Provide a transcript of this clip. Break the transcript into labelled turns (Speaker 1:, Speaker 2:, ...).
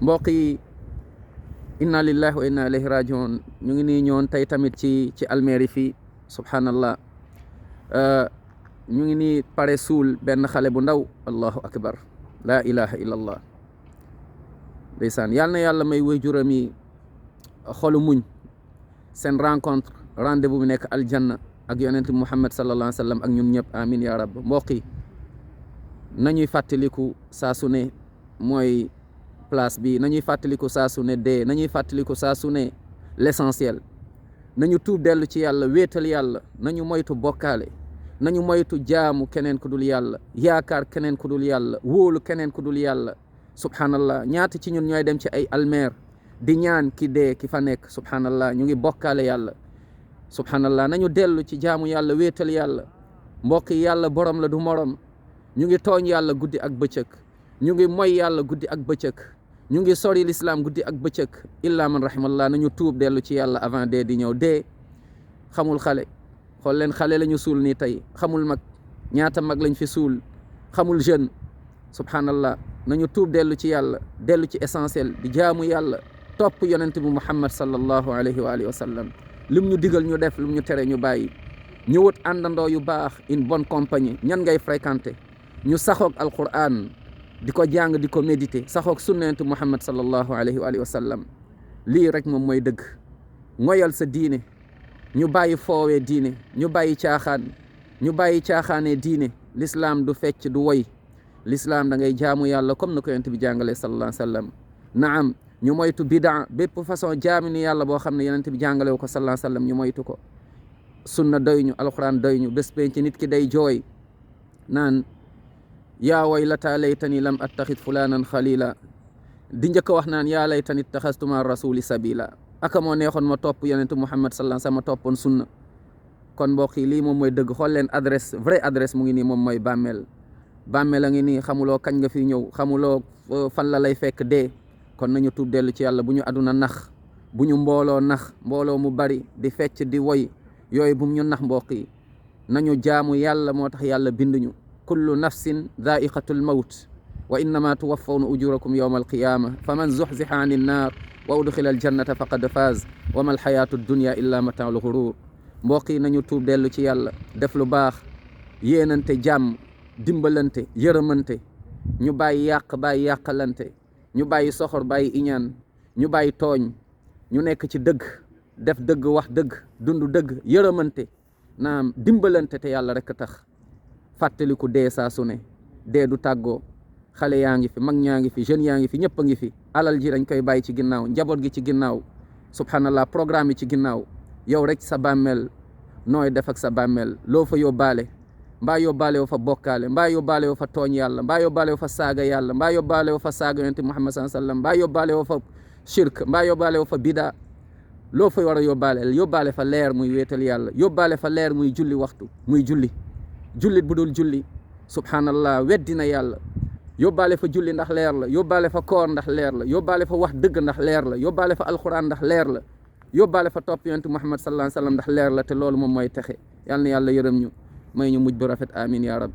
Speaker 1: mbokk yi inna lillahi wa inna ilayhi rajiun ñu ngi nii ñoon tey tamit ci almeeri fii subhanallah ñu ngi nii pare suul benn xale bu ndaw allahu akbar la ilaha illa allah ndeysaan yal na yàlla may waajuram yi xolu muñ seen rencontre rendez-vous bu nekk aljanna ak yonent Muhammad sallallahu alayhi wa sallam ak ñun ñëpp amin ya rab mbokk yi nañuy fàttaliku saa su ne mooy place bi nañuy fàttaliku saa su ne dee nañuy fàttaliku saa su ne l'essentiel nañu tuub dellu ci yàlla wéetal yàlla nañu moytu bokkaale nañu moytu jaamu keneen ku dul yàlla yaakaar keneen ku dul yàlla wóolu keneen ku dul yàlla subhanallah ñaata ci ñun ñooy dem ci ay almeer di ñaan ki dee ki fa nekk subhanallah ñu ngi bokkaale yàlla subhanallah nañu dellu ci jaamu yàlla wéetal yàlla mbokk yi yàlla borom la du morom ñu ngi tooñ yàlla guddi ak bëccëg ñu ngi moy yàlla guddi ak bëccëg ñu ngi sori l'islam guddi ak bëccëg illa man rahimallah nañu tuub dellu ci yàlla avant dee di ñëw dee xamul xale xool leen xale la ñu suul nii tey xamul mag ñaata mag lañ fi suul xamul jeune subhanallah nañu tuub dellu ci yàlla dellu ci essentiel di jaamu yàlla topp yonent bi muhammad sallallahu alayhi wa alihi wa sallam lim ñu digal ñu def lim ñu tere ñu bàyyi ñu wut àndandoo yu baax une bonne compagnie ñan ngay fréquenter ñu saxoog alquran di ko jàng di ko méditer saxoog sunnatu muhammad sallallahu alayhi wa alihi wa sallam lii rek moom mooy dëgg ngoyal sa diine ñu bàyyi foowee diine ñu bàyyi caaxaan ñu bàyyi caaxaanee diine l'islam du fecc du woy l'islam da ngay jaamu yàlla comme na ko yonent bi jàngalee sallallahu alayhi wa sallam naam ñu moytu bidaa bépp façon jaaminu yàlla boo xam ne yonent bi jàngale ko sallallahu alayhi wa sallam ñu moytu ko sunna doy ñu alquran doy ñu bés penc nit ki day jooy naan yaa waylata laytani lam attaxid fulanan xalila di njëkk a wax naan yaa laytani ittaxastu ma rasuli sabila aka moo neexoon ma topp yonentu Muhammad sallallahu alayhi wasallam ma toppoon sunna kon mbokk yi lii moom mooy dëgg xool leen adresse vraie adresse mu ngi nii moom mooy bàmmeel a ngi nii xamuloo kañ nga fi ñëw xamuloo fan la lay fekk dee kon nañu tuub dellu ci yàlla bu ñu aduna nax bu ñu mbooloo nax mbooloo mu bari di fecc di woy yooyu bu ñu nax mbokk yi nañu jaamu yàlla moo tax yàlla binduñu kullu nafsin dhaiqatul mawt wa innama tuwaffawna ujurakum yawma alqiyama faman zuhziha ani nnar wa udxila aljannata faqad faz wa ma alxayatu dunya illa mataaul ghurur mbokk yi nañu tuub dellu ci yàlla def lu baax yéenante jàmm dimbalante yërëmante ñu bàyyi yàq bàyyi yàqalante ñu bàyyi soxor bàyyi iñaan ñu bàyyi tooñ ñu nekk ci dëgg def dëgg wax dëgg dund dëgg yërëmante naam dimbalante te yàlla rek tax fàttaliku dee saa su ne dee du tàggoo xale yaa ngi fi mag ñaa ngi fi jeunes yaa ngi fi ñëpp a ngi fi alal ji dañ koy bàyyi ci ginnaaw njaboot gi ci ginnaaw subhanallah programme yi ci ginnaaw yow rek sa bàmmeel nooy def ak sa bàmmeel loo fa yóbbaale mbaa yóbbaale woo fa bokkaale mbaa yóbbaale woo fa tooñ yàlla mbaa yóbbaale woo fa saaga yàlla mbaa yóbbaale woo fa saaga yonent Muhammad sallallahu alayhi wasallam mbaa yóbbaale woo fa shirk mbaa yóbbaale woo fa bida loo fa war a yóbbaale fa leer muy wéetal yàlla yóbbaale fa leer muy julli waxtu muy jullit bu dul julli subhanallah weddina yàlla yóbbaale fa julli ndax leer la yóbbaale fa koor ndax leer la yóbbaale fa wax dëgg ndax leer la yóbbaale fa alquran ndax leer la yóbbaale fa topp yonent Muhammad sallallahu alayhi wasallam ndax leer la te loolu moom mooy texe yal na yàlla yërëm ñu may ñu mujj bu rafet amin ya rab